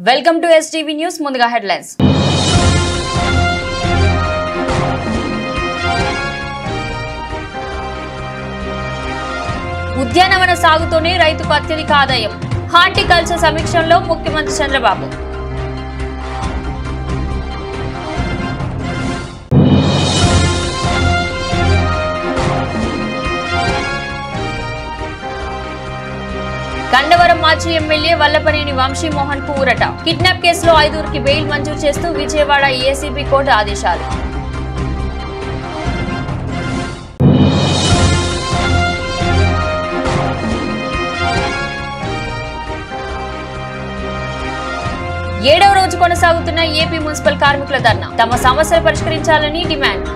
Welcome to STV news. ముందుగా headlines. ఉద్యానవన సాగుతోనే రైతుకు అత్యధిక ఆదాయం. హార్టికల్చర్ సమీక్షలో ముఖ్యమంత్రి చంద్రబాబు. గండవరం మాజీ ఎమ్మెల్యే వల్లభనేని వంశీమోహన్ కు ఊరట. కిడ్నాప్ కేసులో 5 బెయిల్ మంజూరు చేస్తూ విజయవాడ ఏసీబీ కోర్టు ఆదేశాలు. ఏడవ రోజు కొనసాగుతున్న ఏపీ మున్సిపల్ కార్మికుల ధర్నా. తమ సమస్యలు పరిష్కరించాలని డిమాండ్.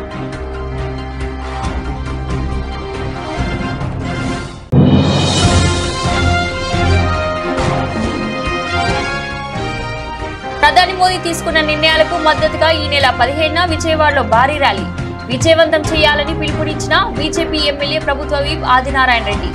ప్రధాని మోదీ తీసుకున్న నిర్ణయాలకు మద్దతుగా ఈ నెల 15న విజయవాడలో భారీ ర్యాలీ విజయవంతం చేయాలని పిలుపునిచ్చిన బీజేపీ ఎమ్మెల్యే ప్రభుత్వ విప్ ఆదినారాయణ రెడ్డి.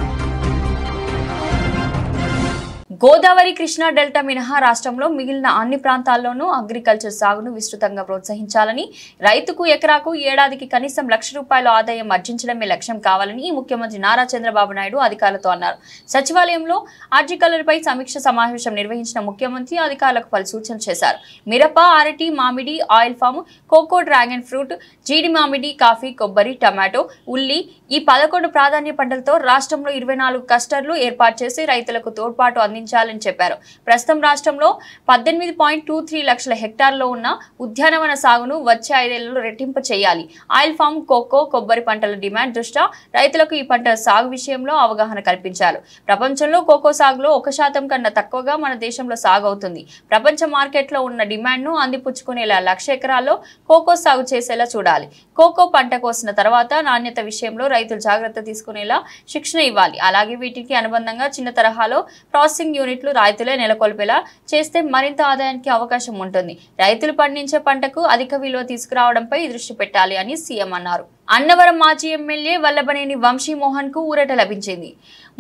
గోదావరి కృష్ణా డెల్టా మినహా రాష్ట్రంలో మిగిలిన అన్ని ప్రాంతాల్లోనూ అగ్రికల్చర్ సాగును విస్తృతంగా ప్రోత్సహించాలని, రైతుకు ఎకరాకు ఏడాదికి కనీసం ₹1,00,000 ఆదాయం ఆర్జించడమే లక్ష్యం కావాలని ముఖ్యమంత్రి నారా చంద్రబాబు నాయుడు అధికారులతో అన్నారు. సచివాలయంలో హార్టికల్చర్పై సమీక్ష సమావేశం నిర్వహించిన ముఖ్యమంత్రి అధికారులకు పలు సూచనలు చేశారు. మిరప, అరటి, మామిడి, oil palm, cocoa, dragon fruit, జీడి మామిడి, కాఫీ, కొబ్బరి, టమాటో, ఉల్లి ఈ 11 ప్రాధాన్య పంటలతో రాష్ట్రంలో 24 క్లస్టర్లు ఏర్పాటు చేసి రైతులకు తోడ్పాటు అందించాలని చెప్పారు. ప్రస్తుతం రాష్ట్రంలో 18.23 లక్షల హెక్టార్లో ఉన్న ఉద్యానవన సాగును వచ్చే 5 ఏళ్లలో రెట్టింపు చేయాలి. ఆయిల్ ఫామ్, కోకో, కొబ్బరి పంటల డిమాండ్ దృష్ట్యా రైతులకు ఈ పంటల సాగు విషయంలో అవగాహన కల్పించారు. ప్రపంచంలో కోకో సాగులో 1% కన్నా తక్కువగా మన దేశంలో సాగు అవుతుంది. ప్రపంచ మార్కెట్లో ఉన్న డిమాండ్ను అందిపుచ్చుకునేలా 1,00,000 ఎకరాల్లో కోకో సాగు చేసేలా చూడాలి. కోకో పంట కోసిన తర్వాత నాణ్యత విషయంలో రైతులు జాగ్రత్త తీసుకునేలా శిక్షణ ఇవ్వాలి. అలాగే వీటికి అనుబంధంగా చిన్న తరహాలో ప్రాసెసింగ్ యూనిట్లు రైతులే నెలకొల్పేలా చేస్తే మరింత ఆదాయానికి అవకాశం ఉంటుంది. రైతులు పండించే పంటకు అధిక విలువ తీసుకురావడంపై దృష్టి పెట్టాలి అని సీఎం అన్నారు. అన్నవరం మాజీ ఎమ్మెల్యే వల్లభనేని వంశీమోహన్ కు ఊరట లభించింది.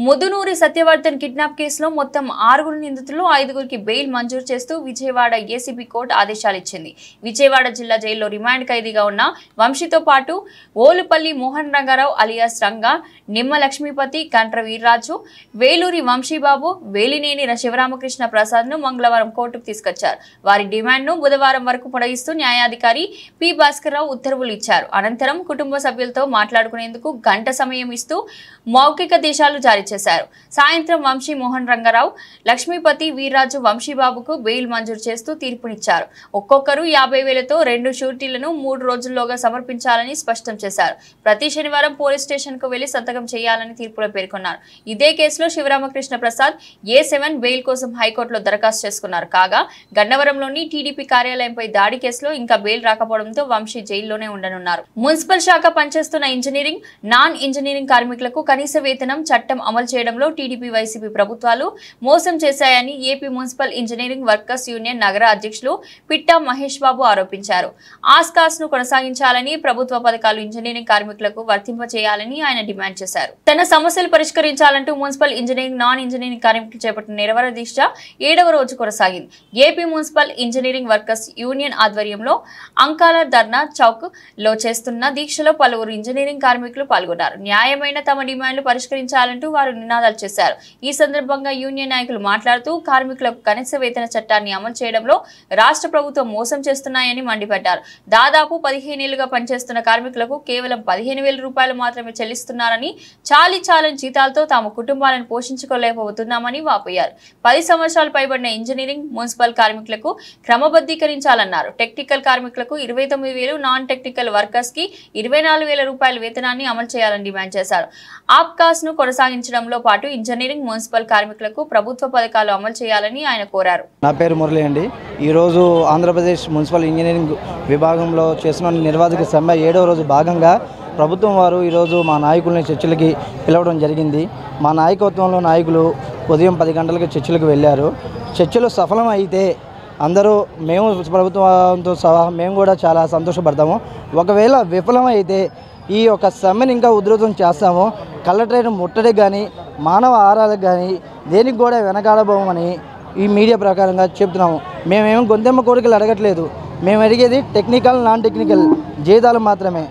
ముదునూరి సత్యవర్ధన్ కిడ్నాప్ కేసులో మొత్తం 6 నిందితులు, 5 బెయిల్ మంజూరు చేస్తూ విజయవాడ ఏసీబీ కోర్టు ఆదేశాలు ఇచ్చింది. విజయవాడ జిల్లా జైల్లో రిమాండ్ ఖైదీగా ఉన్న వంశీతో పాటు ఓలుపల్లి మోహన్ రంగారావు అలియాస్ రంగా, నిమ్మ లక్ష్మీపతి, కంట్ర వీర్రాజు, వేలూరి వంశీబాబు, వేలినేని శివరామకృష్ణ ప్రసాద్ ను మంగళవారం కోర్టుకు తీసుకొచ్చారు. వారి డిమాండ్ ను బుధవారం వరకు పొడిగిస్తూ న్యాయాధికారి పి భాస్కర్రావు ఉత్తర్వులు ఇచ్చారు. అనంతరం కుటుంబ సభ్యులతో మాట్లాడుకునేందుకు గంట సమయం ఇస్తూ మౌఖిక దేశాలు జారీ చేశారు. సాయంత్రం వంశీ మోహన్ రంగారావు, లక్ష్మీపతి, వీర్రాజు, వంశీబాబుకు బెయిల్ మంజూరు చేస్తూ తీర్పునిచ్చారు. ఒక్కొక్కరు 50,000తో 2 షూరిటీలను 3 రోజుల్లోగా సమర్పించాలని స్పష్టం చేశారు. ప్రతి శనివారం పోలీస్ స్టేషన్ కు వెళ్లి సంతకం చేయాలని తీర్పులో పేర్కొన్నారు. ఇదే కేసులో శివరామకృష్ణ ప్రసాద్ A7 బెయిల్ కోసం హైకోర్టులో దరఖాస్తు చేసుకున్నారు. కాగా గన్నవరంలోని టీడీపీ కార్యాలయంపై దాడి కేసులో ఇంకా బెయిల్ రాకపోవడంతో వంశీ జైల్లోనే ఉండనున్నారు. మున్సిపల్ శాఖ పనిచేస్తున్న ఇంజనీరింగ్, నాన్ ఇంజనీరింగ్ కార్మికులకు కనీస వేతనం చట్టం అమలు చేయడంలో టీడీపీ, వైసీపీ ప్రభుత్వాలు మోసం చేశాయని AP municipal engineering workers union నగర అధ్యక్షులు పిట్టా మహేష్ బాబు ఆరోపించారు. ఆస్కాస్ ను కొనసాగించాలని, ప్రభుత్వ పథకాలు ఇంజనీరింగ్ కార్మికులకు వర్తింపచేయాలని ఆయన డిమాండ్ చేశారు. తన సమస్యలు పరిష్కరించాలంటూ మున్సిపల్ ఇంజనీరింగ్, నాన్ ఇంజనీరింగ్ కార్మికులు చేపట్టిన నిరవర దీక్ష 7వ రోజు కొనసాగింది. AP municipal engineering workers union ఆధ్వర్యంలో అంకాల ధర్నా చౌక్ లో చేస్తున్న దీక్షలో పలువురు ఇంజనీరింగ్ కార్మికులు పాల్గొన్నారు. న్యాయమైన తమ డిమాండ్లు పరిష్కరించాలంటూ వారు నినాదాలు చేశారు. ఈ సందర్భంగా యూనియన్ నాయకులు మాట్లాడుతూ కార్మికులకు కనీస వేతన చట్టాన్ని అమలు చేయడంలో రాష్ట్ర ప్రభుత్వం మోసం చేస్తున్నాయని మండిపడ్డారు. దాదాపు 15 ఏళ్లుగా పనిచేస్తున్న కార్మికులకు కేవలం ₹15,000 మాత్రమే చెల్లిస్తున్నారని, చాలని జీతాలతో తాము కుటుంబాలను పోషించుకోలేకపోతున్నామని వాపోయారు. 10 సంవత్సరాలు పైబడిన ఇంజనీరింగ్, మున్సిపల్ కార్మికులకు క్రమబద్ధీకరించాలన్నారు. టెక్నికల్ కార్మికులకు 29,000, నాన్ టెక్నికల్ వర్కర్స్ కి ₹24,000 వేతనాన్ని అమలు చేయాలని డిమాండ్ చేశారు. ఆప్కాస్ ను కొనసాగించడంలో పాటు ఇంజనీరింగ్, మున్సిపల్ కార్మికులకు ప్రభుత్వ పథకాలు అమలు చేయాలని ఆయన కోరారు. నా పేరు మురళి అండి. ఈరోజు ఆంధ్రప్రదేశ్ మున్సిపల్ ఇంజనీరింగ్ విభాగంలో చేస్తున్న నిర్వాధిక సమ్మె 7వ రోజు భాగంగా ప్రభుత్వం వారు ఈరోజు మా నాయకుల్ని చర్చలకి పిలవడం జరిగింది. మా నాయకత్వంలో నాయకులు ఉదయం 10 గంటలకు చర్చలకు వెళ్ళారు. చర్చలు సఫలం అయితే అందరూ మేము ప్రభుత్వంతో సహా మేము కూడా చాలా సంతోషపడతాము. ఒకవేళ విఫలమైతే ఈ యొక్క సమ్మెను ఇంకా ఉధృతం చేస్తాము. కలెక్టరేట్ ముట్టడి కానీ, మానవ ఆహారాలకు కానీ దేనికి కూడా వెనకాడబోమని ఈ మీడియా ప్రకారంగా చెప్తున్నాము. మేమేమో గొంతెమ్మ కోరికలు అడగట్లేదు. మేము అడిగేది టెక్నికల్, నాన్ టెక్నికల్ జీతాలు మాత్రమే.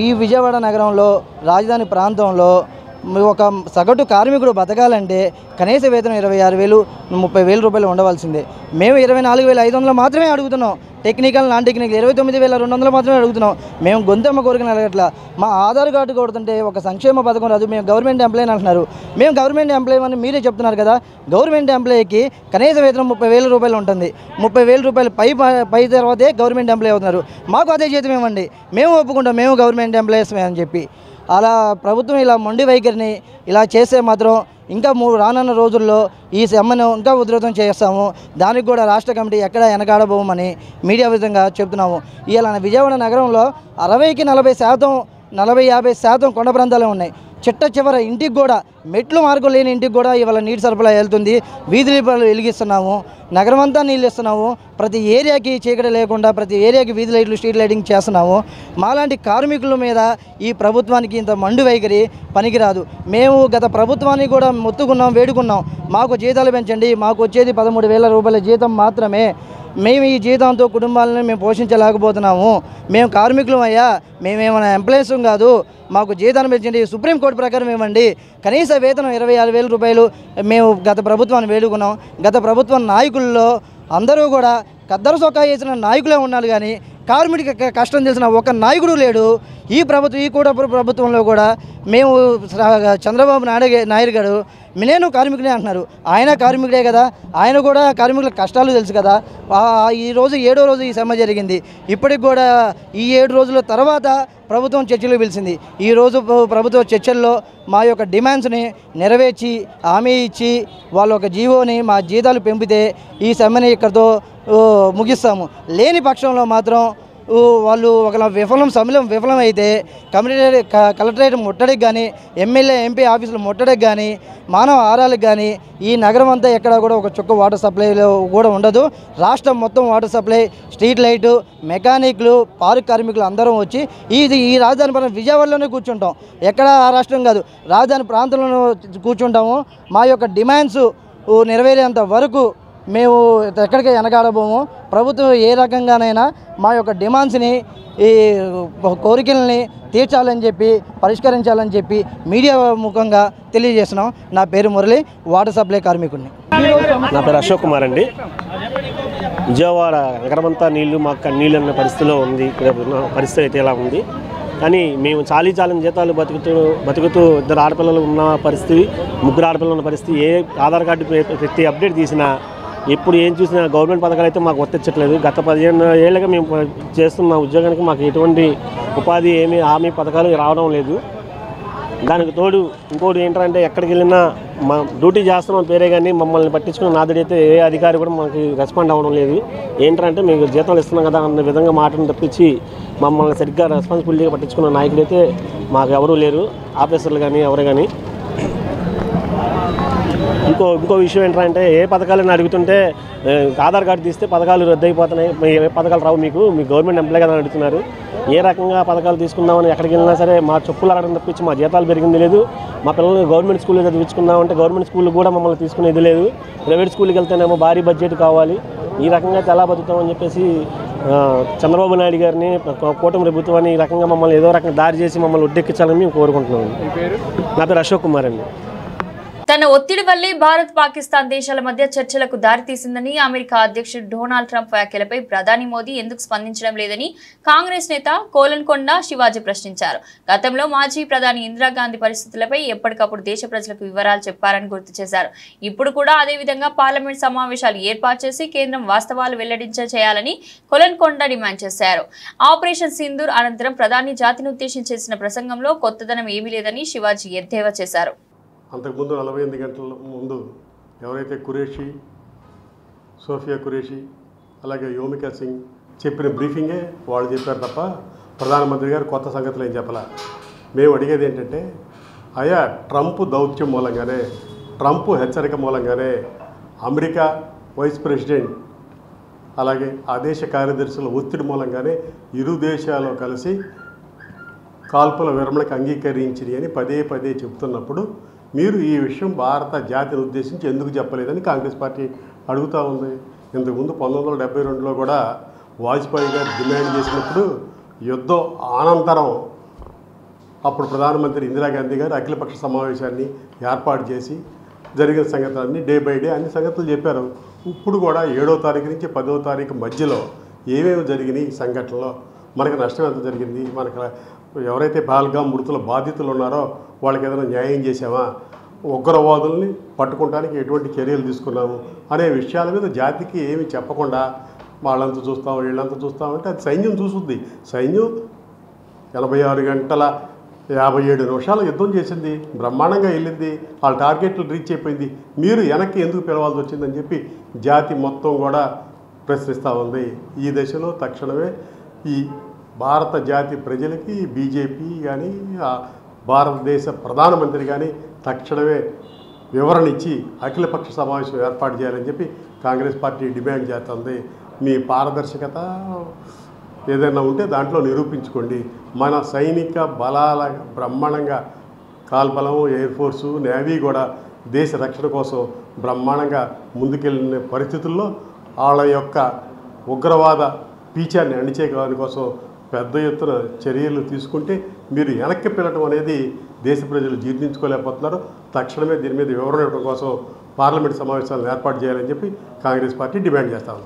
ఈ విజయవాడ నగరంలో, రాజధాని ప్రాంతంలో ఒక సగటు కార్మికుడు బతకాలంటే కనీస వేతనం 26,000, 30,000 రూపాయలు ఉండవలసిందే. మేము 24,500 మాత్రమే అడుగుతున్నాం. టెక్నికల్, నాన్ టెక్నికల్ 29,200 మాత్రమే అడుగుతున్నాం. మేము గొంతెమ్మ కోరికను అడగట్లా. మా ఆధార్ కార్డు కొడుతుంటే ఒక సంక్షేమ పథకం రాదు. మేము గవర్నమెంట్ ఎంప్లాయీ అంటున్నారు. మేము గవర్నమెంట్ ఎంప్లాయీ అని మీరే చెప్తున్నారు కదా. గవర్నమెంట్ ఎంప్లాయీకి కనీస వేతనం 30,000 రూపాయలు ఉంటుంది. 30,000 రూపాయలు పై తర్వాతే గవర్నమెంట్ ఎంప్లాయీ అవుతున్నారు. మాకు అదే జీతం ఇవ్వండి, మేము ఒప్పుకుంటాం, మేము గవర్నమెంట్ ఎంప్లాయీస్మే అని చెప్పి. అలా ప్రభుత్వం ఇలా మొండి వైఖరిని ఇలా చేస్తే మాత్రం ఇంకా రానున్న రోజుల్లో ఈ సమ్మెను ఇంకా ఉధృతం చేస్తాము. దానికి కూడా రాష్ట్ర కమిటీ ఎక్కడ వెనకాడబోమని మీడియా విధంగా చెప్తున్నాము. ఇలా విజయవాడ నగరంలో 60కి 40%, 40-50% కొండ ప్రాంతాలే ఉన్నాయి. చిట్ట చివర ఇంటికి కూడా మెట్లు మార్గం లేని ఇంటికి కూడా ఇవాళ నీటి సరఫరా వెళ్తుంది. వీధి దీపాలు వెలిగిస్తున్నాము, నగరం అంతా నీళ్ళు ఇస్తున్నాము. ప్రతి ఏరియాకి చీకటి లేకుండా ప్రతి ఏరియాకి వీధి లైట్లు, స్ట్రీట్ లైటింగ్ చేస్తున్నాము. మాలాంటి కార్మికుల మీద ఈ ప్రభుత్వానికి ఇంత మండు వైఖరి పనికిరాదు. మేము గత ప్రభుత్వాన్ని కూడా మొత్తుకున్నాం, వేడుకున్నాం, మాకు జీతాలు పెంచండి, మాకు వచ్చేది 13,000 రూపాయల జీతం మాత్రమే. మేము ఈ జీతంతో కుటుంబాలను మేము పోషించలేకపోతున్నాము. మేము కార్మికులం అయ్యా, మేమేమైనా ఎంప్లాయీస్ కాదు, మాకు జీతాన్ని పెంచండి, సుప్రీంకోర్టు ప్రకారం ఇవ్వండి. కనీస వేతనం 26,000 రూపాయలు మేము గత ప్రభుత్వాన్ని వేడుకున్నాం. గత ప్రభుత్వం నాయకుల్లో అందరూ కూడా కద్దరు సొక్కా చేసిన నాయకులే ఉన్నారు, కానీ కార్మికుడికి కష్టం తెలిసిన ఒక నాయకుడు లేడు. ఈ కూటమి ప్రభుత్వంలో కూడా మేము చంద్రబాబు నాయుడు గారు నేను కార్మికుడే అంటున్నారు. ఆయన కార్మికుడే కదా, ఆయన కూడా కార్మికుల కష్టాలు తెలుసు కదా. ఈరోజు 7వ రోజు ఈ సమ్మె జరిగింది. ఇప్పటికి కూడా ఈ 7 రోజుల తర్వాత ప్రభుత్వం చర్చలు పిలిచింది. ఈరోజు ప్రభుత్వ చర్చల్లో మా యొక్క డిమాండ్స్ని నెరవేర్చి హామీ ఇచ్చి వాళ్ళ ఒక జీవోని మా జీతాలు పెంపితే ఈ సమ్మెని ఇక్కడితో ముగిస్తాము. లేని పక్షంలో మాత్రం వాళ్ళు ఒక సమ్మెలో విఫలమైతే కలెక్టరేట్ ముట్టడికి కానీ, ఎమ్మెల్యే ఎంపీ ఆఫీసులు ముట్టడికి కానీ, మానవ ఆహారాలకు కానీ ఈ నగరం అంతా ఎక్కడ కూడా ఒక చుక్క వాటర్ సప్లైలో కూడా ఉండదు. రాష్ట్రం మొత్తం వాటర్ సప్లై, స్ట్రీట్ లైటు, మెకానిక్లు, పార్క్ కార్మికులు అందరం వచ్చి ఈ రాజధాని ప్రాంతం విజయవాడలోనే కూర్చుంటాం. ఎక్కడ ఆ రాష్ట్రం కాదు, రాజధాని ప్రాంతంలో కూర్చుంటాము. మా యొక్క డిమాండ్స్ నెరవేరేంత వరకు మేము ఎక్కడికి వెనకాడబోము. ప్రభుత్వం ఏ రకంగానైనా మా యొక్క డిమాండ్స్ని, ఈ కోరికల్ని తీర్చాలని చెప్పి, పరిష్కరించాలని చెప్పి మీడియా ముఖంగా తెలియజేస్తున్నాం. నా పేరు మురళి, వాటర్ సప్లై కార్మికుడిని. నా పేరు అశోక్ కుమార్ అండి. విజయవాడ నగరమంతా మాకు నీళ్ళు అనే పరిస్థితిలో ఉంది. ఇక్కడ పరిస్థితి అయితే ఇలా ఉంది. కానీ మేము చాలీ జీతాలు బతుకుతూ 2 ఆడపిల్లలు ఉన్న పరిస్థితి, 3 ఆడపిల్లలు ఉన్న పరిస్థితి. ఏ ఆధార్ కార్డు ప్రతి అప్డేట్ తీసినా, ఎప్పుడు ఏం చూసినా గవర్నమెంట్ పథకాలు అయితే మాకు వర్తించట్లేదు. గత 15 ఏళ్ళుగా మేము చేస్తున్న ఉద్యోగానికి మాకు ఎటువంటి ఉపాధి హామీ పథకాలు రావడం లేదు. దానికి తోడు ఇంకోటి ఏంటంటే ఎక్కడికి వెళ్ళినా మా డ్యూటీ చేస్తున్నాం పేరే కానీ మమ్మల్ని పట్టించుకున్న నాదుడైతే ఏ అధికారి కూడా మాకు రెస్పాండ్ అవ్వడం లేదు. ఏంటంటే మీకు జీతాలు ఇస్తున్నాం కదా అన్న విధంగా మాటను తప్పించి మమ్మల్ని సరిగ్గా రెస్పాన్సిబిలిటీగా పట్టించుకున్న నాయకుడైతే మాకు ఎవరూ లేరు, ఆఫీసర్లు కానీ ఎవరు కానీ. ఇంకో విషయం ఏంటంటే ఏ పథకాలను అడుగుతుంటే ఆధార్ కార్డు తీస్తే పథకాలు రద్దు అయిపోతున్నాయి, ఏ పథకాలు రావు మీకు గవర్నమెంట్ ఎంప్లాయ్ కదా అడుగుతున్నారు. ఏ రకంగా పథకాలు తీసుకుందామని ఎక్కడికి వెళ్ళినా సరే మా చెప్పులు అడగడం తప్పించి మా జీతాలు పెరిగింది లేదు. మా పిల్లల్ని గవర్నమెంట్ స్కూల్లో చదివించుకుందామంటే గవర్నమెంట్ స్కూల్ కూడా మమ్మల్ని తీసుకునేది లేదు. ప్రైవేట్ స్కూల్కి వెళ్తేనేమో భారీ బడ్జెట్ కావాలి. ఈ రకంగా ఎలా బతుకుతామని చెప్పేసి చంద్రబాబు నాయుడు గారిని, కూటమి ప్రభుత్వాన్ని ఈ రకంగా మమ్మల్ని ఏదో రకంగా దారి చేసి మమ్మల్ని ఒడ్డెక్కించాలని మేము కోరుకుంటున్నాము. నా పేరు అశోక్ కుమార్ అండి. తన ఒత్తిడి వల్లే భారత్ పాకిస్తాన్ దేశాల మధ్య చర్చలకు దారితీసిందని అమెరికా అధ్యక్షుడు డొనాల్డ్ ట్రంప్ వ్యాఖ్యలపై ప్రధాని మోదీ ఎందుకు స్పందించడం లేదని కాంగ్రెస్ నేత కోలన్కొండ శివాజీ ప్రశ్నించారు. గతంలో మాజీ ప్రధాని ఇందిరాగాంధీ పరిస్థితులపై ఎప్పటికప్పుడు దేశ ప్రజలకు వివరాలు చెప్పారని గుర్తు చేశారు. ఇప్పుడు కూడా అదేవిధంగా పార్లమెంట్ సమావేశాలు ఏర్పాటు చేసి కేంద్రం వాస్తవాలు చేయాలని కోలన్కొండ డిమాండ్ చేశారు. ఆపరేషన్ సింధూర్ అనంతరం ప్రధాని జాతిని ఉద్దేశించి చేసిన ప్రసంగంలో కొత్తదనం ఏమీ లేదని శివాజీ ఎద్దేవా చేశారు. అంతకుముందు 48 గంటల ముందు ఎవరైతే ఖురేషీ, సోఫియా ఖురేషీ, అలాగే యోమికా సింగ్ చెప్పిన బ్రీఫింగే వాళ్ళు చెప్పారు తప్ప ప్రధానమంత్రి గారు కొత్త సంగతులు ఏం చెప్పాల. మేము అడిగేది ఏంటంటే, అయా ట్రంప్ దౌత్యం మూలంగానే, ట్రంప్ హెచ్చరిక మూలంగానే అమెరికా వైస్ ప్రెసిడెంట్ అలాగే ఆ దేశ కార్యదర్శుల ఒత్తిడి మూలంగానే ఇరు దేశాలు కలిసి కాల్పుల విరమణకు అంగీకరించినాయి అని పదే చెప్తున్నప్పుడు మీరు ఈ విషయం భారత జాతిని ఉద్దేశించి ఎందుకు చెప్పలేదని కాంగ్రెస్ పార్టీ అడుగుతూ ఉంది. ఇంతకుముందు 1972లో కూడా వాజ్పేయి గారు డిమాండ్ చేసినప్పుడు యుద్ధం అనంతరం అప్పుడు ప్రధానమంత్రి ఇందిరాగాంధీ గారు అఖిలపక్ష సమావేశాన్ని ఏర్పాటు చేసి జరిగిన సంగతులన్నీ డే బై డే అన్ని సంగతులు చెప్పారు. ఇప్పుడు కూడా 7వ తారీఖు నుంచి 10వ తారీఖు మధ్యలో ఏమేమి జరిగినాయి ఈ సంఘటనలో, మనకు నష్టం ఎంత జరిగింది, మనకు ఎవరైతే పహల్గామ్ మృతుల బాధితులు ఉన్నారో వాళ్ళకి ఏదైనా న్యాయం చేసామా, ఉగ్రవాదుల్ని పట్టుకోవడానికి ఎటువంటి చర్యలు తీసుకున్నాము అనే విషయాల మీద జాతికి ఏమి చెప్పకుండా వాళ్ళంతా చూస్తాం వీళ్ళంతా చూస్తామంటే అది సైన్యం చూసుద్ది. సైన్యం 86 గంటల 57 నిమిషాలు యుద్ధం చేసింది, బ్రహ్మాండంగా వెళ్ళింది, వాళ్ళ టార్గెట్లు రీచ్ అయిపోయింది. మీరు వెనక్కి ఎందుకు పిలవాల్సి వచ్చిందని చెప్పి జాతి మొత్తం కూడా ప్రశ్నిస్తూ ఉంది. ఈ దశలో తక్షణమే ఈ భారత జాతి ప్రజలకి బీజేపీ కానీ భారతదేశ ప్రధానమంత్రి కానీ తక్షణమే వివరణ ఇచ్చి అఖిలపక్ష సమావేశం ఏర్పాటు చేయాలని చెప్పి కాంగ్రెస్ పార్టీ డిమాండ్ చేస్తుంది. మీ పారదర్శకత ఏదైనా ఉంటే దాంట్లో నిరూపించుకోండి. మన సైనిక బలాల బ్రహ్మాండంగా కాల్బలం, ఎయిర్ ఫోర్సు, నేవీ కూడా దేశ రక్షణ కోసం బ్రహ్మాండంగా ముందుకెళ్ళిన పరిస్థితుల్లో వాళ్ళ యొక్క ఉగ్రవాద పీచాన్ని అణిచేయడానికి కోసం పెద్ద ఎత్తున చర్యలు తీసుకుంటే మీరు వెనక్కి పిల్లటం అనేది దేశ ప్రజలు జీర్ణించుకోలేకపోతున్నారు. తక్షణమే దీని మీద వివరణ ఇవ్వడం కోసం పార్లమెంట్ సమావేశాలను ఏర్పాటు చేయాలని చెప్పి కాంగ్రెస్ పార్టీ డిమాండ్ చేస్తాం.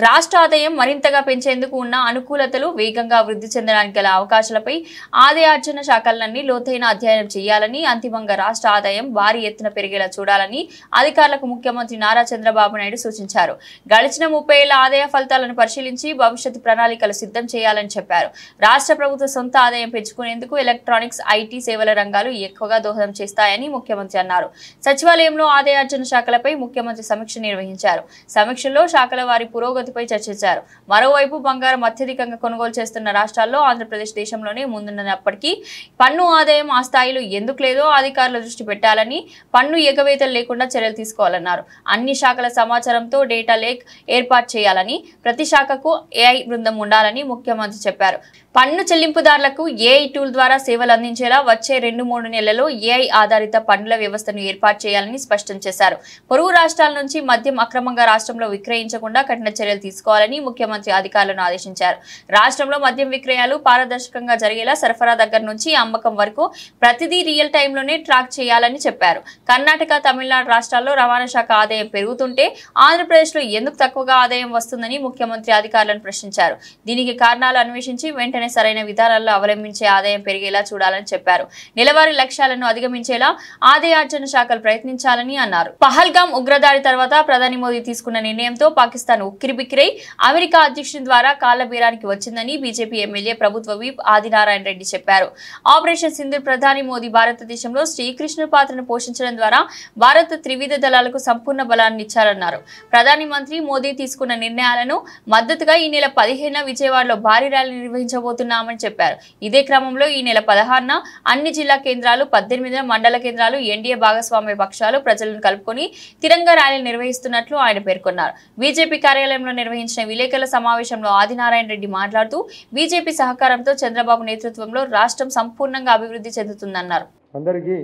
రాష్ట్ర ఆదాయం మరింతగా పెంచేందుకు ఉన్న అనుకూలతలు, వేగంగా వృద్ధి చెందడానికి గల అవకాశాలపై ఆదాయార్జన శాఖలన్నీ లోతైన అధ్యయనం చేయాలని, అంతిమంగా రాష్ట్ర ఆదాయం భారీ ఎత్తున పెరిగేలా చూడాలని అధికారులకు ముఖ్యమంత్రి నారా చంద్రబాబు నాయుడు సూచించారు. గడిచిన 30 ఏళ్ల ఆదాయ ఫలితాలను పరిశీలించి భవిష్యత్తు ప్రణాళికలు సిద్ధం చేయాలని చెప్పారు. రాష్ట్ర ప్రభుత్వ సొంత ఆదాయం పెంచుకునేందుకు ఎలక్ట్రానిక్స్, ఐటీ సేవల రంగాలు ఎక్కువగా దోహదం చేస్తాయని ముఖ్యమంత్రి అన్నారు. సచివాలయంలో ఆదాయార్జన శాఖలపై ముఖ్యమంత్రి సమీక్ష నిర్వహించారు. సమీక్షలో శాఖల వారి పురోగతిపై చర్చించారు. మరోవైపు బంగారం అత్యధికంగా కొనుగోలు చేస్తున్న రాష్ట్రాల్లో ఆంధ్రప్రదేశ్ దేశంలోనే ముందున్నప్పటికీ పన్ను ఆదాయం ఆ స్థాయిలో ఎందుకు లేదో అధికారులు దృష్టి పెట్టాలని, పన్ను ఎగవేతలు లేకుండా చర్యలు తీసుకోవాలన్నారు. అన్ని శాఖల సమాచారంతో డేటా లేక్ ఏర్పాటు చేయాలని, ప్రతి శాఖకు ఏఐ బృందం ఉండాలని ముఖ్యమంత్రి చెప్పారు. పన్ను చెల్లింపుదారులకు ఏఐ టూల్ ద్వారా సేవలు అందించేలా వచ్చే 2-3 నెలల్లో ఏఐ ఆధారిత పన్నుల వ్యవస్థను ఏర్పాటు చేయాలని స్పష్టం చేశారు. పొరుగు రాష్ట్రాల నుంచి మద్యం అక్రమంగా రాష్ట్రంలో విక్రయించకుండా కఠిన చర్యలు తీసుకోవాలని ముఖ్యమంత్రి అధికారులను ఆదేశించారు. రాష్ట్రంలో మద్యం విక్రయాలు పారదర్శకంగా జరిగేలా సరఫరా దగ్గర నుంచి అమ్మకం వరకు ప్రతిదీ రియల్ టైంలోనే ట్రాక్ చేయాలని చెప్పారు. కర్ణాటక, తమిళనాడు రాష్ట్రాల్లో రవాణా శాఖ ఆదాయం పెరుగుతుంటే ఆంధ్రప్రదేశ్లో ఎందుకు తక్కువగా ఆదాయం వస్తుందని ముఖ్యమంత్రి అధికారులను ప్రశ్నించారు. దీనికి కారణాలు అన్వేషించి వెంటనే సరైన విధానాల్లో అవలంబించే ఆదాయం పెరిగేలా చూడాలని చెప్పారు. నెలవారీ లక్ష్యాలను అధిగమించేలా ఆదాయార్జన శాఖలు ప్రయత్నించాలని అన్నారు. పహల్గామ్ ఉగ్రదాడి తర్వాత ప్రధాని మోదీ తీసుకున్న నిర్ణయంతో పాకిస్తాన్ ఉక్కిరిబిక్కిరై అమెరికా అధ్యక్షుని ద్వారా కాళ్లబేరానికి వచ్చిందని బీజేపీ ఎమ్మెల్యే ప్రభుత్వ విప్ ఆదినారాయణ రెడ్డి చెప్పారు. ఆపరేషన్ సింధూర్ ప్రధాని మోదీ భారతదేశంలో శ్రీకృష్ణుడి పాత్రను పోషించడం ద్వారా భారత త్రివిధ దళాలకు సంపూర్ణ బలాన్ని ఇచ్చారన్నారు. ప్రధాని మంత్రి మోదీ తీసుకున్న నిర్ణయాలను మద్దతుగా ఈ నెల 15న విజయవాడలో భారీ ర్యాలీ నిర్వహించబోతున్నామని చెప్పారు. ఇదే క్రమంలో ఈ నెల 16న అన్ని జిల్లా కేంద్రాలు, 18న మండల కేంద్రాలు, ఎన్డీఏ భాగస్వామ్య పక్షాలు ప్రజలను కలుపుకొని తిరంగా ర్యాలీ నిర్వహిస్తున్నట్లు ఆయన పేర్కొన్నారు. బీజేపీ కార్యాలయంలో నిర్వహించిన విలేకరుల సమావేశంలో ఆదినారాయణ రెడ్డి మాట్లాడుతూ బీజేపీ సహకారంతో చంద్రబాబు నేతృత్వంలో రాష్ట్రం సంపూర్ణంగా అభివృద్ధి చెందుతుందన్నారు. అందరికీ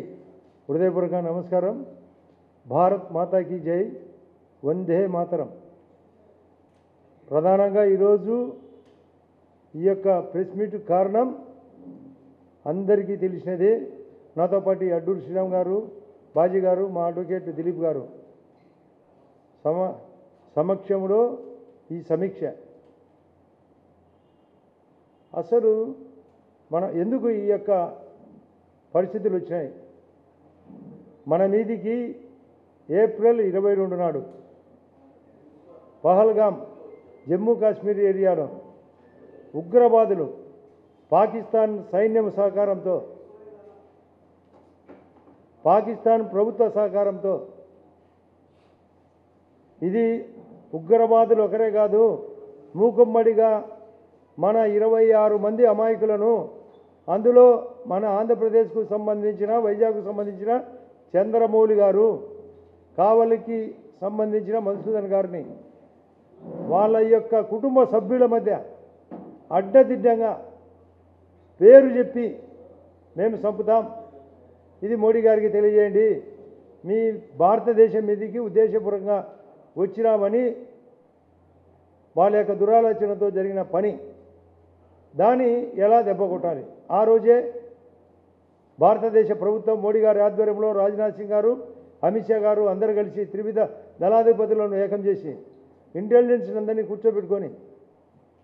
హృదయపూర్వక నమస్కారం. భారత్ మాతాకి జై, వందే మాతరం. ప్రధానంగా ఈరోజు ఈ యొక్క ప్రెస్ మీట్ కారణం అందరికీ తెలిసినదే. నాతో పాటు అడ్డూరు శ్రీరామ్ గారు, బాజీ గారు, మా అడ్వకేట్ దిలీప్ గారు సమక్షంలో ఈ సమీక్ష. అసలు మన ఎందుకు ఈ యొక్క పరిస్థితులు వచ్చినాయి? మన మీదికి ఏప్రిల్ 22 నాడు పహల్గామ్ జమ్మూ కాశ్మీర్ ఏరియాలో ఉగ్రవాదులు పాకిస్తాన్ సైన్యం సహకారంతో, పాకిస్తాన్ ప్రభుత్వ సహకారంతో, ఇది ఉగ్రవాదులు ఒకరే కాదు, మూకుమ్మడిగా మన 26 మంది అమాయకులను, అందులో మన ఆంధ్రప్రదేశ్కు సంబంధించిన, వైజాగ్కు సంబంధించిన చంద్రమౌళి గారు, కావలికి సంబంధించిన మధుసూదన్ గారిని వాళ్ళ యొక్క కుటుంబ సభ్యుల మధ్య అడ్డదిడ్డంగా పేరు చెప్పి మేము చంపుతాం, ఇది మోడీ గారికి తెలియజేయండి, మీ భారతదేశం మీదకి ఉద్దేశపూర్వకంగా వచ్చినామని వాళ్ళ యొక్క దురాలోచనతో జరిగిన పని, దాన్ని ఎలా దెబ్బ కొట్టాలి. ఆ రోజే భారతదేశ ప్రభుత్వం మోడీ గారి ఆధ్వర్యంలో రాజ్నాథ్ సింగ్ గారు, అమిత్ షా గారు అందరూ కలిసి త్రివిధ దళాధిపతులను ఏకం చేసి ఇంటెలిజెన్స్ అందరినీ కూర్చోబెట్టుకొని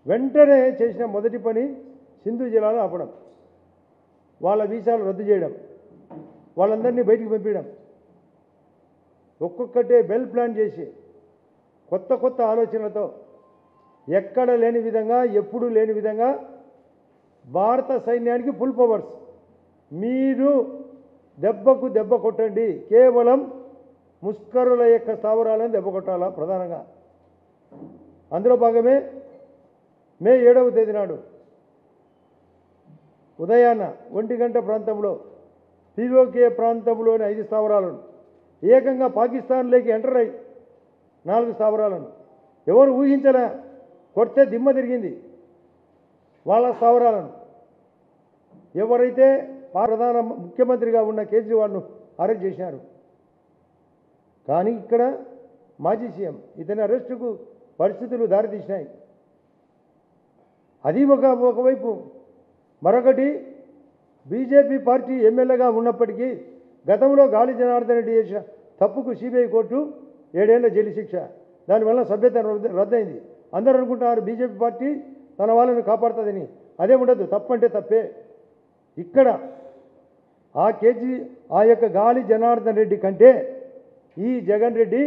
వెంటనే చేసిన మొదటి పని సింధు జలాలు ఆపడం, వాళ్ళ వీసాలు రద్దు చేయడం, వాళ్ళందరినీ బయటికి పంపించడం. ఒక్కొక్కటే వెల్ ప్లాన్ చేసి కొత్త కొత్త ఆలోచనలతో ఎక్కడ లేని విధంగా, ఎప్పుడూ లేని విధంగా భారత సైన్యానికి ఫుల్ పవర్స్, మీరు దెబ్బకు దెబ్బ కొట్టండి, కేవలం ముష్కరుల యొక్క స్థావరాలను దెబ్బ కొట్టాలా ప్రధానంగా. అందులో భాగమే మే 7వ తేదీ నాడు ఉదయాన్న 1 గంట ప్రాంతంలో పీఓకే ప్రాంతంలోని 5 స్థావరాలను ఏకంగా పాకిస్తాన్లోకి ఎంటర్ అయ్యి 4 స్థావరాలను ఎవరు ఊహించలే, కొడితే దిమ్మ తిరిగింది. వాళ్ళ స్థావరాలను ఎవరైతే ప్రధాన ముఖ్యమంత్రిగా ఉన్న కేజ్రీవాల్ను అరెస్ట్ చేశారు. కానీ ఇక్కడ మాజీ సీఎం ఇతని అరెస్టుకు పరిస్థితులు దారితీసినాయి. అది ఒకవైపు. మరొకటి, బీజేపీ పార్టీ ఎమ్మెల్యేగా ఉన్నప్పటికీ గతంలో గాలి జనార్దన్ రెడ్డి చేసిన తప్పుకు సిబిఐ కోర్టు 7 ఏళ్ల జైలు శిక్ష, దానివల్ల సభ్యత రద్దయింది. అందరూ అనుకుంటున్నారు బీజేపీ పార్టీ తన వాళ్ళని కాపాడుతుందని. అదే ఉండదు, తప్పంటే తప్పే. ఇక్కడ ఆ యొక్క గాలి జనార్దన్ రెడ్డి కంటే ఈ జగన్ రెడ్డి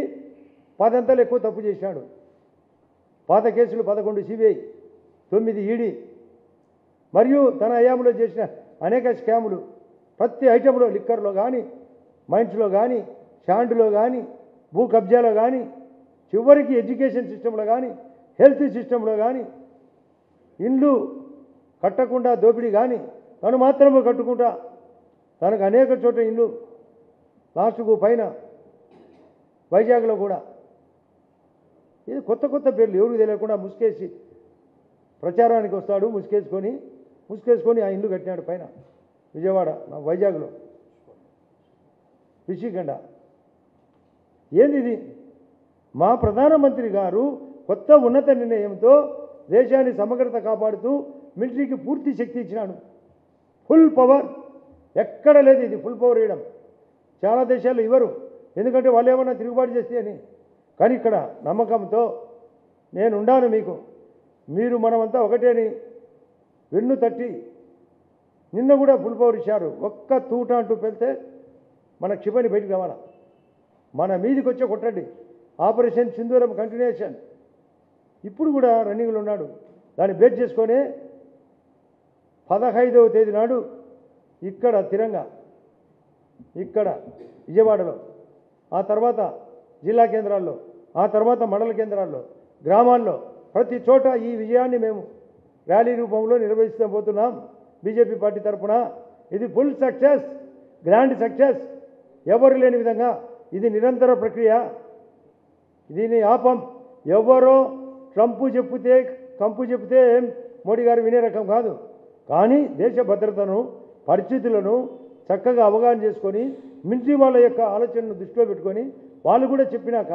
10 అంతలు ఎక్కువ తప్పు చేశాడు. పాత కేసులు 11 సిబిఐ, 9 ఈడీ, మరియు తన హయాంలో చేసిన అనేక స్కాములు, ప్రతి ఐటెంలో, లిక్కర్లో కానీ, మైన్స్లో కానీ, శాండ్లో కానీ, భూ కబ్జాలో కానీ, చివరికి ఎడ్యుకేషన్ సిస్టంలో కానీ, హెల్త్ సిస్టంలో కానీ, ఇండ్లు కట్టకుండా దోపిడీ కానీ, తను మాత్రమే కట్టుకుంటా తనకు అనేక చోట్ల ఇండ్లు, లాస్ట్కు పైన వైజాగ్లో కూడా. ఇది కొత్త కొత్త పేర్లు ఎవరికి తెలియకుండా ముసుకేసి ప్రచారానికి వస్తాడు, ముసుకేసుకొని ఆ ఇల్లు కట్టినాడు పైన విజయవాడ, వైజాగ్లో రిషికొండ. ఏంది ఇది? మా ప్రధానమంత్రి గారు కొత్త ఉన్నత నిర్ణయంతో దేశాన్ని సమగ్రత కాపాడుతూ మిలిటరీకి పూర్తి శక్తి ఇచ్చినాడు. ఫుల్ పవర్ ఎక్కడ లేదు. ఇది ఫుల్ పవర్ ఇవ్వడం చాలా దేశాల్లో ఇవ్వరు, ఎందుకంటే వాళ్ళు ఏమన్నా తిరుగుబాటు చేస్తే అని. కానీ ఇక్కడ నమ్మకంతో నేను ఉండాను మీకు, మీరు మనమంతా ఒకటేని వెన్ను తట్టి నిన్న కూడా ఫుల్ పవర్ ఇచ్చారు. ఒక్క తూట అంటూ పెళ్తే మన క్షిపణి బయటికి రావాలా, మన మీదికి వచ్చే కొట్టండి. ఆపరేషన్ సింధూరం కంటిన్యూషన్ ఇప్పుడు కూడా రన్నింగ్లో ఉన్నాడు. దాన్ని బేస్ చేసుకొని 15వ తేదీ నాడు ఇక్కడ తిరంగా, ఇక్కడ విజయవాడలో, ఆ తర్వాత జిల్లా కేంద్రాల్లో, ఆ తర్వాత మండల కేంద్రాల్లో, గ్రామాల్లో, ప్రతి చోట ఈ విజయాన్ని మేము ర్యాలీ రూపంలో నిర్వహిస్తూ బీజేపీ పార్టీ తరఫున. ఇది ఫుల్ సక్సెస్, గ్రాండ్ సక్సెస్, ఎవరు లేని విధంగా. ఇది నిరంతర ప్రక్రియ, దీన్ని ఆపం. ఎవరో ట్రంపు చెప్తే కంపు చెప్తే మోడీ గారు వినే రకం కాదు. కానీ దేశ భద్రతను, పరిస్థితులను చక్కగా అవగాహన చేసుకొని మిలిటరీ వాళ్ళ యొక్క ఆలోచనను దృష్టిలో పెట్టుకొని వాళ్ళు కూడా చెప్పినాక,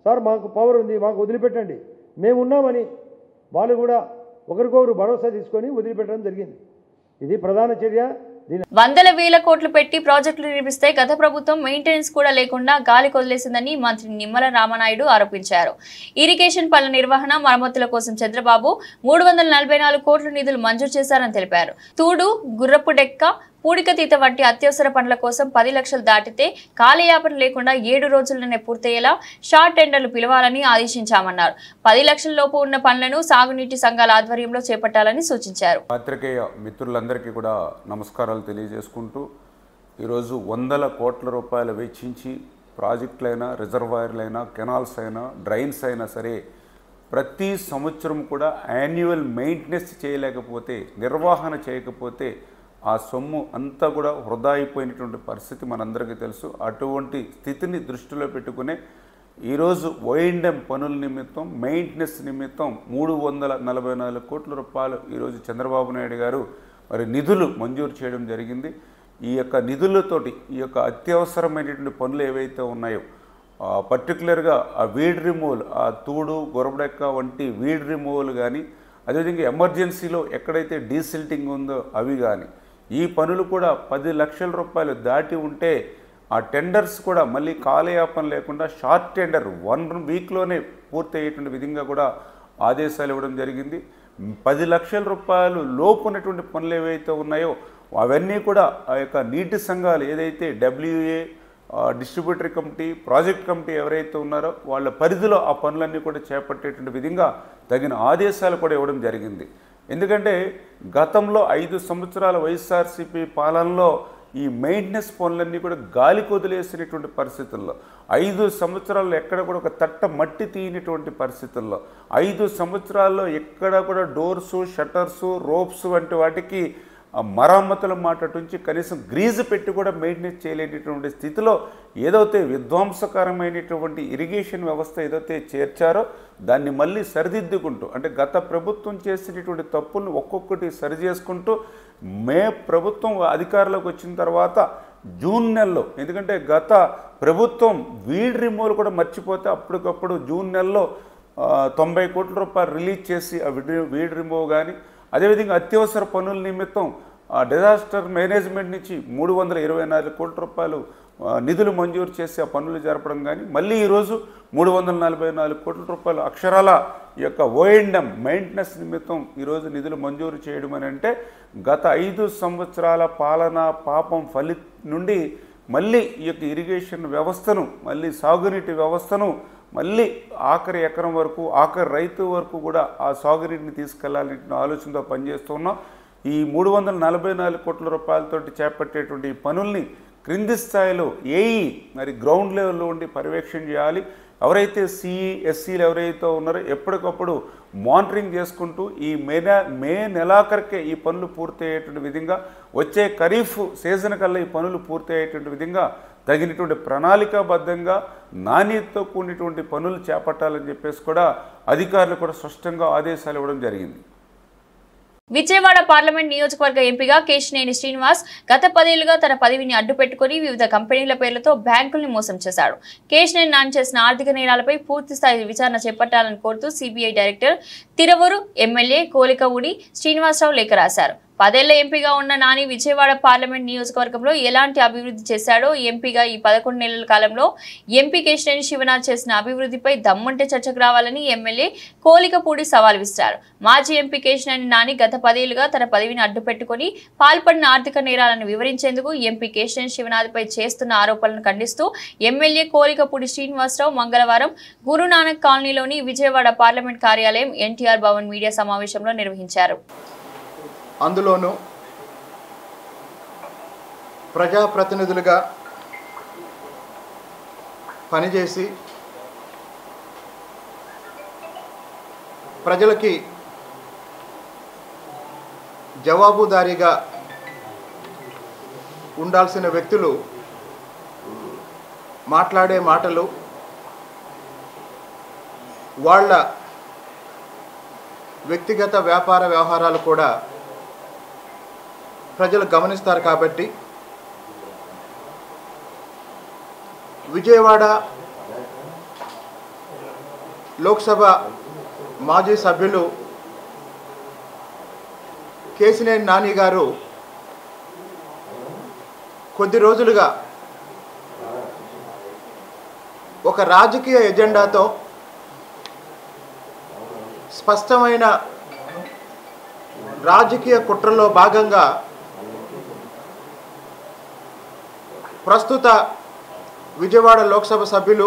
సార్ మాకు పవర్ ఉంది, మాకు వదిలిపెట్టండి, మేము ఉన్నామని వాళ్ళు కూడా ఒకరికొకరు భరోసా తీసుకొని వదిలిపెట్టడం జరిగింది. ఇది ప్రధాన చర్య. వందల వేల కోట్లు పెట్టి ప్రాజెక్టులు నిర్మిస్తే గత ప్రభుత్వం మెయింటెనెన్స్ కూడా లేకుండా గాలి కొదిలేసిందని మంత్రి నిమ్మల రామనాయుడు ఆరోపించారు. ఇరిగేషన్ పనుల నిర్వహణ, మరమ్మతుల కోసం చంద్రబాబు 344 కోట్ల నిధులు మంజూరు చేశారని తెలిపారు. తూడు, గుర్రపు డెక్క, పూడికతీత వంటి అత్యవసర పనుల కోసం 10 లక్షలు దాటితే కాలయాపన లేకుండా 7 రోజుల్లోనే పూర్తయ్యేలా షార్ట్ టెండర్లు పిలవాలని ఆదేశించామన్నారు. 10 లక్షల లోపు ఉన్న పనులను సాగునీటి సంఘాల ఆధ్వర్యంలో చేపట్టాలని సూచించారు. పాత్రికేయ మిత్రులందరికీ కూడా నమస్కారాలు తెలియజేసుకుంటూ, ఈరోజు వందల కోట్ల రూపాయలు వెచ్చించి ప్రాజెక్టులైనా, రిజర్వాయర్లైనా, కెనాల్స్ అయినా, డ్రైన్స్ అయినా సరే ప్రతి సంవత్సరం కూడా యాన్యువల్ మెయింటెనెన్స్ చేయలేకపోతే, నిర్వహణ చేయకపోతే ఆ సొమ్ము అంతా కూడా వృధా అయిపోయినటువంటి పరిస్థితి మనందరికీ తెలుసు. అటువంటి స్థితిని దృష్టిలో పెట్టుకునే ఈరోజు ఓఎండ్ఎం పనుల నిమిత్తం, మెయింటెనెన్స్ నిమిత్తం 344 కోట్ల రూపాయలు ఈరోజు చంద్రబాబు నాయుడు గారు మరి నిధులు మంజూరు చేయడం జరిగింది. ఈ యొక్క నిధులతోటి ఈ యొక్క అత్యవసరమైనటువంటి పనులు ఏవైతే ఉన్నాయో పర్టికులర్గా ఆ వీడ్ రిమూవల్, ఆ తూడు గొరబడెక్క వంటి వీడ్ రిమూవల్ కానీ, అదేవిధంగా ఎమర్జెన్సీలో ఎక్కడైతే డీసిల్టింగ్ ఉందో అవి కానీ, ఈ పనులు కూడా 10 లక్షల రూపాయలు దాటి ఉంటే ఆ టెండర్స్ కూడా మళ్ళీ కాలయాపన లేకుండా షార్ట్ టెండర్ 1 వీక్లోనే పూర్తి అయ్యేటువంటి విధంగా కూడా ఆదేశాలు ఇవ్వడం జరిగింది. 10 లక్షల రూపాయలు లోపు ఉన్నటువంటి పనులు ఏవైతే ఉన్నాయో అవన్నీ కూడా ఆ యొక్క నీటి సంఘాలు ఏదైతే WA distributary committee, project committee ఎవరైతే ఉన్నారో వాళ్ళ పరిధిలో ఆ పనులన్నీ కూడా చేపట్టేటువంటి విధంగా తగిన ఆదేశాలు కూడా ఇవ్వడం జరిగింది. ఎందుకంటే గతంలో 5 సంవత్సరాల వైఎస్ఆర్సీపీ పాలనలో ఈ మెయింటెనెన్స్ పనులన్నీ కూడా గాలి కొదిలేసినటువంటి పరిస్థితుల్లో, 5 సంవత్సరాల్లో ఎక్కడ కూడా ఒక తట్ట మట్టి తీయనటువంటి పరిస్థితుల్లో, 5 సంవత్సరాల్లో ఎక్కడ కూడా డోర్సు, షట్టర్సు, రోప్స్ వంటి వాటికి మరమ్మతుల మాట నుంచి కనీసం గ్రీజు పెట్టి కూడా మెయింటెనెన్స్ చేయలేనటువంటి స్థితిలో ఏదైతే విధ్వంసకరమైనటువంటి ఇరిగేషన్ వ్యవస్థ ఏదైతే చేర్చారో దాన్ని మళ్ళీ సరిదిద్దుకుంటూ, అంటే గత ప్రభుత్వం చేసినటువంటి తప్పులను ఒక్కొక్కటి సరి చేసుకుంటూ ప్రభుత్వం అధికారంలోకి వచ్చిన తర్వాత జూన్ నెలలో, ఎందుకంటే గత ప్రభుత్వం వీడ్ రిమూవల్ కూడా మర్చిపోతే అప్పటికప్పుడు జూన్ నెలలో 90 కోట్ల రూపాయలు రిలీజ్ చేసి ఆ వీడ్ రిమూవ్ కానీ, అదేవిధంగా అత్యవసర పనుల నిమిత్తం డిజాస్టర్ మేనేజ్మెంట్ నుంచి 324 కోట్ల రూపాయలు నిధులు మంజూరు చేసి ఆ పనులు జరపడం కానీ, మళ్ళీ ఈరోజు 344 కోట్ల రూపాయలు అక్షరాల ఈ యొక్క O&M మెయింటెనెన్స్ నిమిత్తం ఈరోజు నిధులు మంజూరు చేయడం అని అంటే గత 5 సంవత్సరాల పాలన పాపం నుండి మళ్ళీ ఈ యొక్క ఇరిగేషన్ వ్యవస్థను, మళ్ళీ సాగునీటి వ్యవస్థను మళ్ళీ ఆఖరి ఎకరం వరకు, ఆఖరి రైతు వరకు కూడా ఆ సాగునీటిని తీసుకెళ్లాలనే ఆలోచనతో పనిచేస్తున్నాం. ఈ 344 కోట్ల రూపాయలతోటి చేపట్టేటువంటి పనుల్ని క్రింది స్థాయిలో ఏఈ మరి గ్రౌండ్ లెవెల్లో ఉండి పర్యవేక్షణ చేయాలి. ఎవరైతే సిఈ ఎస్సీలు ఎవరైతే ఉన్నారో ఎప్పటికప్పుడు మానిటరింగ్ చేసుకుంటూ ఈ మే నెలాఖరికే ఈ పనులు పూర్తి అయ్యేటువంటి విధంగా, వచ్చే ఖరీఫ్ సీజన్ కల్లా ఈ పనులు పూర్తి అయ్యేటువంటి విధంగా తగినటువంటి ప్రణాళికాబద్ధంగా నాణ్యతతో కూడినటువంటి పనులు చేపట్టాలని చెప్పేసి కూడా అధికారులు కూడా స్పష్టంగా ఆదేశాలు ఇవ్వడం జరిగింది. విజయవాడ పార్లమెంట్ నియోజకవర్గ ఎంపీగా కేశినేని శ్రీనివాస్ గత 10 ఏళ్లుగా తన పదవిని అడ్డుపెట్టుకుని వివిధ కంపెనీల పేర్లతో బ్యాంకుల్ని మోసం చేశాడు. కేశినేని నాని చేసిన ఆర్థిక నేరాలపై పూర్తిస్థాయి విచారణ చేపట్టాలని కోరుతూ CBI director Tiruvuru MLA Kolikapudi Srinivasarao లేఖ రాశారు. 10 ఏళ్ల ఎంపీగా ఉన్న నాని విజయవాడ పార్లమెంట్ నియోజకవర్గంలో ఎలాంటి అభివృద్ధి చేశాడో, ఎంపీగా ఈ 11 నెలల కాలంలో ఎంపీ కేశినేని శివనాథ్ చేసిన అభివృద్ధిపై దమ్ముంటే చర్చకు రావాలని ఎమ్మెల్యే కోలికపూడి సవాల్ విసిరారు. మాజీ ఎంపీ కేశినేని నాని గత 10 ఏళ్లుగా తన పదవిని అడ్డుపెట్టుకుని పాల్పడిన ఆర్థిక నేరాలను వివరించేందుకు ఎంపీ కేశినేని శివనాథ్పై చేస్తున్న ఆరోపణలను ఖండిస్తూ ఎమ్మెల్యే కోలికపూడి శ్రీనివాసరావు మంగళవారం గురునానక్ కాలనీలోని విజయవాడ పార్లమెంట్ కార్యాలయం ఎన్టీఆర్ భవన్ మీడియా సమావేశంలో నిర్వహించారు. అందులోనూ ప్రజాప్రతినిధులుగా పనిచేసి ప్రజలకి జవాబుదారీగా ఉండాల్సిన వ్యక్తులు మాట్లాడే మాటలు, వాళ్ళ వ్యక్తిగత వ్యాపార వ్యవహారాలు కూడా ప్రజలు గమనిస్తారు. కాబట్టి విజయవాడ లోక్సభ మాజీ సభ్యులు కేశినేని నాని గారు కొద్ది రోజులుగా ఒక రాజకీయ ఎజెండాతో స్పష్టమైన రాజకీయ కుట్రలో భాగంగా ప్రస్తుత విజయవాడ లోక్సభ సభ్యులు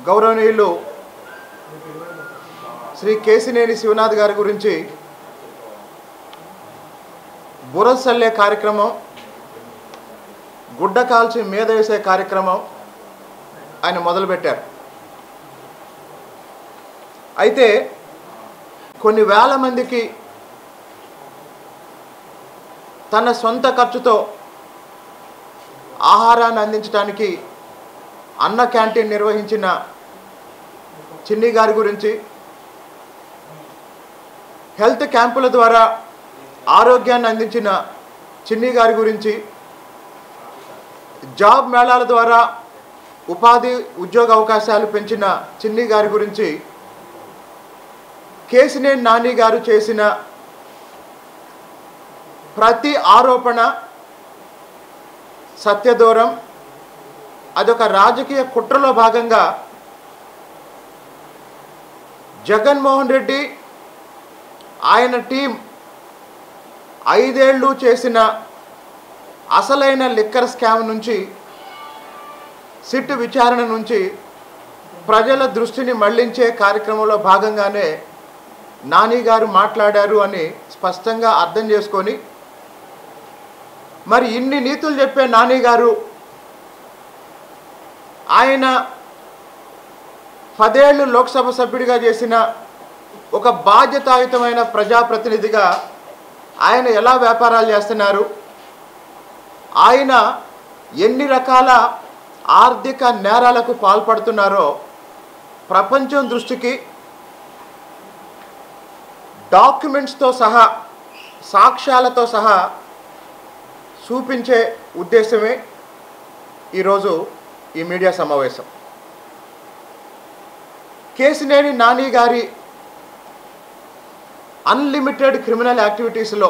గౌరవనీయులు శ్రీ కేశినేని శివనాథ్ గారి గురించి బురసల్లే కార్యక్రమం, గుడ్డ కాల్చి మీద వేసే కార్యక్రమం ఆయన మొదలుపెట్టారు. అయితే కొన్ని వేల మందికి తన సొంత ఖర్చుతో ఆహారాన్ని అందించడానికి అన్న క్యాంటీన్ నిర్వహించిన చిన్ని గారి గురించి, హెల్త్ క్యాంపుల ద్వారా ఆరోగ్యాన్ని అందించిన చిన్ని గారి గురించి, జాబ్ మేళాల ద్వారా ఉపాధి ఉద్యోగ అవకాశాలు పెంచిన చిన్ని గారి గురించి, కేసినేని నాని గారు చేసిన ప్రతి ఆరోపణ సత్యదూరం, అదొక రాజకీయ కుట్రలో భాగంగా జగన్మోహన్ రెడ్డి ఆయన టీం 5 ఏళ్ళు చేసిన అసలైన లిక్కర్ స్కామ్ నుంచి, సిట్ విచారణ నుంచి ప్రజల దృష్టిని మళ్లించే కార్యక్రమంలో భాగంగానే నాని గారు మాట్లాడారు అని స్పష్టంగా అర్థం చేసుకొని, మరి ఇన్ని నీతులు చెప్పే నాని గారు ఆయన 10 ఏళ్ళు లోక్సభ సభ్యుడిగా చేసిన ఒక బాధ్యతాయుతమైన ప్రజాప్రతినిధిగా ఆయన ఎలా వ్యాపారాలు చేస్తున్నారు, ఆయన ఎన్ని రకాల ఆర్థిక నేరాలకు పాల్పడుతున్నారో ప్రపంచం దృష్టికి డాక్యుమెంట్స్తో సహా, సాక్ష్యాలతో సహా చూపించే ఉద్దేశమే ఈరోజు ఈ మీడియా సమావేశం. కేసినేని నాని గారి అన్లిమిటెడ్ క్రిమినల్ యాక్టివిటీస్లో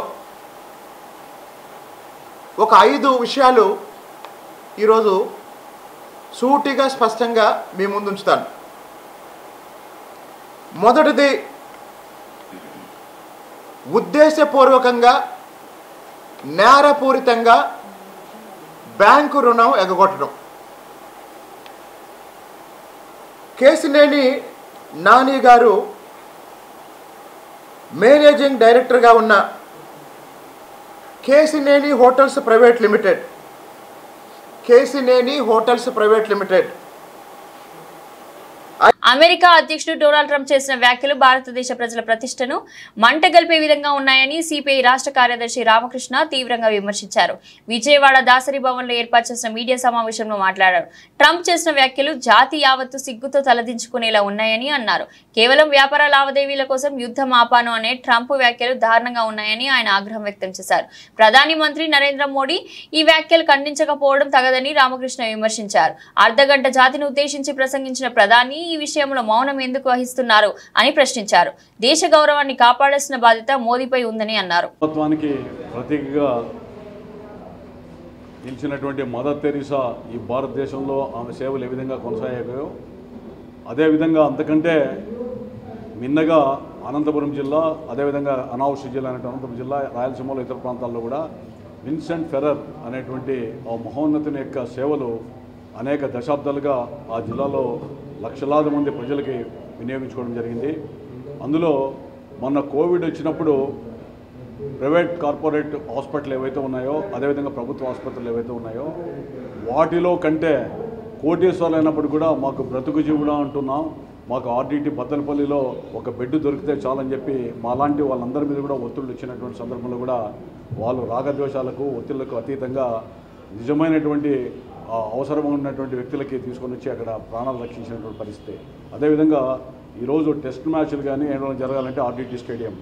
ఒక 5 విషయాలు ఈరోజు సూటిగా స్పష్టంగా మీ ముందు ఉంచుతాను. మొదటిది, ఉద్దేశపూర్వకంగా నేరపూరితంగా బ్యాంకు రుణం ఎగగొట్టడం. కేసినేని నాని గారు మేనేజింగ్ డైరెక్టర్గా ఉన్న Kesineni hotels private limited, Kesineni hotels private limited America అధ్యక్షుడు డొనాల్డ్ ట్రంప్ చేసిన వ్యాఖ్యలు భారతదేశ ప్రజల ప్రతిష్టను మంటగల్పే విధంగా ఉన్నాయని సిపిఐ రాష్ట్ర కార్యదర్శి రామకృష్ణ తీవ్రంగా విమర్శించారు. విజయవాడ దాసరి భవన్లో ఏర్పాటు చేసిన మీడియా సమావేశంలో మాట్లాడారు. ట్రంప్ చేసిన వ్యాఖ్యలు జాతి యావత్తు సిగ్గుతో తలదించుకునేలా ఉన్నాయని అన్నారు. కేవలం వ్యాపార లావాదేవీల కోసం యుద్ధం ఆపాను అనే ట్రంప్ వ్యాఖ్యలు దారుణంగా ఉన్నాయని ఆయన ఆగ్రహం వ్యక్తం చేశారు. ప్రధాని మంత్రి నరేంద్ర మోడీ ఈ వ్యాఖ్యలు ఖండించకపోవడం తగదని రామకృష్ణ విమర్శించారు. అర్ధగంట జాతిని ఉద్దేశించి ప్రసంగించిన ప్రధాని ఈ విషయంలో మౌనం ఎందుకు వహిస్తున్నారు అని ప్రశ్నించారు. దేశ గౌరవాన్ని కాపాడాల్సిన బాధ్యత మోదీపై ఉందని అన్నారు. ప్రతీకగా నిలిచినటువంటి మదర్ తెరీసా ఈ భారతదేశంలో ఆమె సేవలు ఏ విధంగా కొనసాగాయో అదేవిధంగా అంతకంటే మిన్నగా అనంతపురం జిల్లా, అదేవిధంగా అనావృష్టి జిల్లా అనేటువంటి అనంతపురం జిల్లా, రాయలసీమలో ఇతర ప్రాంతాల్లో కూడా విన్సెంట్ ఫెర్రర్ అనేటువంటి ఆ మహోన్నతుని యొక్క సేవలు అనేక దశాబ్దాలుగా ఆ జిల్లాలో లక్షలాది మంది ప్రజలకి వినియోగించుకోవడం జరిగింది. అందులో మొన్న కోవిడ్ వచ్చినప్పుడు ప్రైవేట్ కార్పొరేట్ హాస్పిటల్ ఏవైతే ఉన్నాయో, అదేవిధంగా ప్రభుత్వ ఆసుపత్రులు ఏవైతే ఉన్నాయో వాటిలో కంటే కోటేశ్వర్లు అయినప్పుడు కూడా మాకు బ్రతుకు జీవుడా అంటున్నాం, మాకు ఆర్డీటీ బద్దలపల్లిలో ఒక బెడ్ దొరికితే చాలని చెప్పి మాలాంటి వాళ్ళందరి మీద కూడా ఒత్తిళ్ళు ఇచ్చినటువంటి సందర్భంలో కూడా వాళ్ళు రాగద్వేషాలకు ఒత్తిళ్లకు అతీతంగా నిజమైనటువంటి అవసరం ఉన్నటువంటి వ్యక్తులకి తీసుకొని వచ్చి అక్కడ ప్రాణాలు రక్షించినటువంటి పరిస్థితి. అదేవిధంగా ఈరోజు టెస్ట్ మ్యాచ్లు కానీ ఏమైనా జరగాలంటే ఆర్డీటీ స్టేడియం,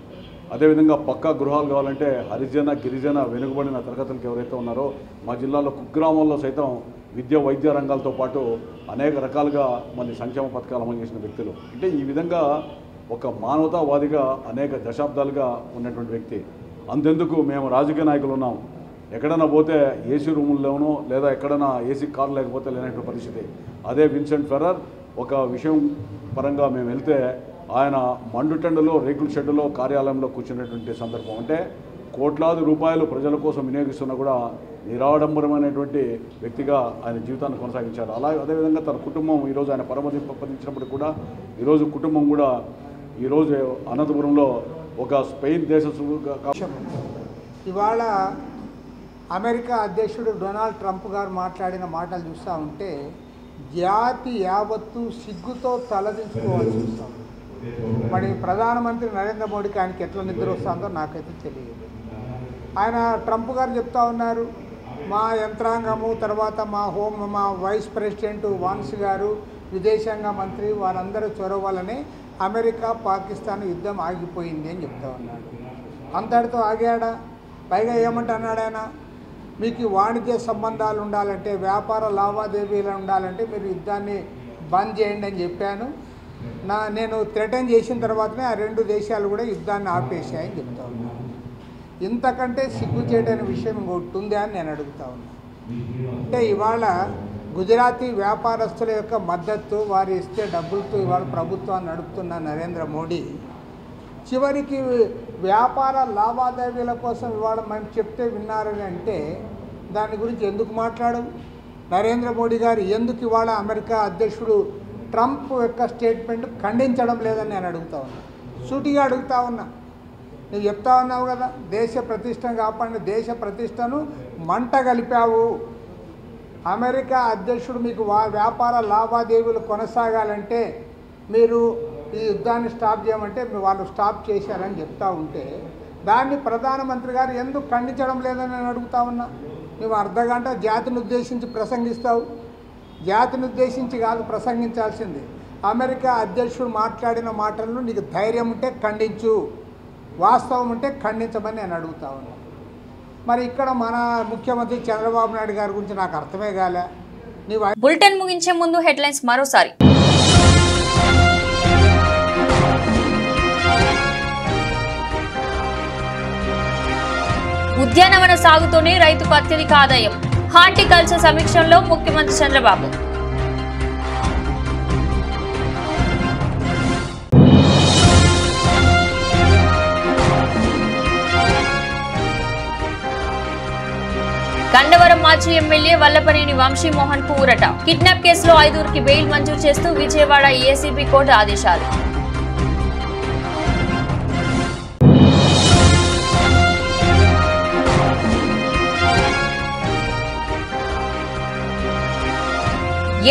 అదేవిధంగా పక్కా గృహాలు కావాలంటే హరిజన గిరిజన వెనుకబడిన తరగతులకు ఎవరైతే ఉన్నారో మా జిల్లాలో కుగ్రామంలో సైతం విద్య వైద్య రంగాలతో పాటు అనేక రకాలుగా మళ్ళీ సంక్షేమ పథకాలు అమలు చేసిన వ్యక్తులు. అంటే ఈ విధంగా ఒక మానవతావాదిగా అనేక దశాబ్దాలుగా ఉన్నటువంటి వ్యక్తి. అంతెందుకు మేము రాజకీయ నాయకులు ఉన్నాం, ఎక్కడైనా పోతే ఏసీ రూముల్లోనో లేదా ఎక్కడైనా ఏసీ కార్ లేకపోతే లేనటువంటి పరిస్థితి. అదే విన్సెంట్ ఫెర్రర్ ఒక విషయం పరంగా మేము వెళ్తే ఆయన మండుటెండలో రేకుల షెడ్డులో కార్యాలయంలో కూర్చున్నటువంటి సందర్భం. అంటే కోట్లాది రూపాయలు ప్రజల కోసం వినియోగిస్తున్నా కూడా నిరాడంబరమైనటువంటి వ్యక్తిగా ఆయన జీవితాన్ని కొనసాగించారు. అదేవిధంగా తన కుటుంబం ఈరోజు ఆయన పరమపదించినప్పుడు కూడా ఈరోజు కుటుంబం కూడా ఈరోజు అనంతపురంలో ఒక స్పెయిన్ దేశ ఇవాళ అమెరికా అధ్యక్షుడు డొనాల్డ్ ట్రంప్ గారు మాట్లాడిన మాటలు చూస్తూ ఉంటే జాతి యావత్తు సిగ్గుతో తలదించుకోవాల్సి వస్తాం. మరి ప్రధానమంత్రి నరేంద్ర మోడీకి ఆయనకి ఎట్లా నిద్ర వస్తుందో నాకైతే తెలియదు. ఆయన ట్రంప్ గారు చెప్తా ఉన్నారు, మా యంత్రాంగము తర్వాత మా వైస్ ప్రెసిడెంట్ వాన్స్ గారు, విదేశాంగ మంత్రి వారందరూ చొరవ వల్లనే అమెరికా పాకిస్తాన్ యుద్ధం ఆగిపోయింది అని చెప్తా ఉన్నారు. అంతటితో ఆగాడా? పైగా ఏమంటున్నాడు ఆయన, మీకు వాణిజ్య సంబంధాలు ఉండాలంటే, వ్యాపార లావాదేవీలు ఉండాలంటే మీరు యుద్ధాన్ని బంద్ చేయండి అని చెప్పాను. నేను థ్రెటన్ చేసిన తర్వాతనే ఆ 2 దేశాలు కూడా యుద్ధాన్ని ఆపేశాయని చెప్తా ఉన్నాను. ఇంతకంటే సిగ్గుచేటైన విషయం ఇంకొకటి ఉందా అని నేను అడుగుతా ఉన్నాను. అంటే ఇవాళ గుజరాతీ వ్యాపారస్తుల యొక్క మద్దతు, వారు ఇస్తే డబ్బులతో ఇవాళ ప్రభుత్వాన్ని నడుపుతున్న నరేంద్ర మోడీ చివరికి వ్యాపార లావాదేవీల కోసం ఇవాళ మనం చెప్తే విన్నారని అంటే దాని గురించి ఎందుకు మాట్లాడవు? నరేంద్ర మోడీ గారు ఎందుకు ఇవాళ అమెరికా అధ్యక్షుడు ట్రంప్ యొక్క స్టేట్మెంట్ ఖండించడం లేదని నేను అడుగుతా ఉన్నా, సూటిగా అడుగుతా ఉన్నా. నువ్వు చెప్తా ఉన్నావు కదా, దేశ ప్రతిష్టను కాపాడిన దేశ ప్రతిష్టను మంట కలిపావు. అమెరికా అధ్యక్షుడు మీకు వ్యాపార లావాదేవీలు కొనసాగాలంటే మీరు ఈ యుద్ధాన్ని స్టాప్ చేయమంటే వాళ్ళు స్టాప్ చేశారని చెప్తా ఉంటే దాన్ని ప్రధానమంత్రి గారు ఎందుకు ఖండించడం లేదని నేను అడుగుతా ఉన్నా. నువ్వు అర్ధగంట జాతిని ఉద్దేశించి ప్రసంగిస్తావు. జాతిని ఉద్దేశించి కాదు ప్రసంగించాల్సింది. అమెరికా అధ్యక్షుడు మాట్లాడిన మాటలను నీకు ధైర్యం ఉంటే ఖండించు, వాస్తవం ఉంటే ఖండించమని నేను అడుగుతా ఉన్నా. మరి ఇక్కడ మన ముఖ్యమంత్రి చంద్రబాబు నాయుడు గారి గురించి నాకు అర్థమే కాలే. బులెటిన్ ముగించే ముందు హెడ్లైన్స్ మరోసారి. ఉద్యానవన సాగుతోనే రైతుకు అత్యధిక ఆదాయం, హార్టికల్చర్ సమీక్షలో ముఖ్యమంత్రి చంద్రబాబు. గండవరం మాజీ ఎమ్మెల్యే వల్లపనేని వంశీమోహన్ కు ఊరట, కిడ్నాప్ కేసులో 5కి బెయిల్ మంజూరు చేస్తూ విజయవాడ ఏసీబీ కోర్టు ఆదేశాలు.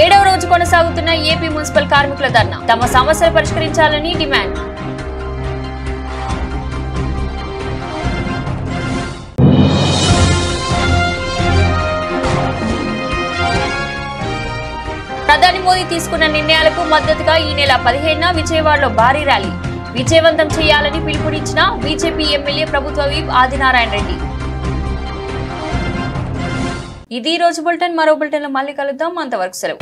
ఏడవ రోజు కొనసాగుతున్న ఏపీ మున్సిపల్ కార్మికుల ధర్నా, తమ సమస్యలు పరిష్కరించాలని డిమాండ్. ప్రధాని మోదీ తీసుకున్న నిర్ణయాలకు మద్దతుగా ఈ నెల 15న విజయవాడలో భారీ ర్యాలీ విజయవంతం చేయాలని పిలుపునిచ్చిన బీజేపీ ఎమ్మెల్యే ప్రభుత్వ విప్ ఆదినారాయణ రెడ్డి. ఇది రోజు బులెటిన్. మరో బులెటిన్లో మళ్ళీ కలుద్దాం. అంతవరకు సెలవు.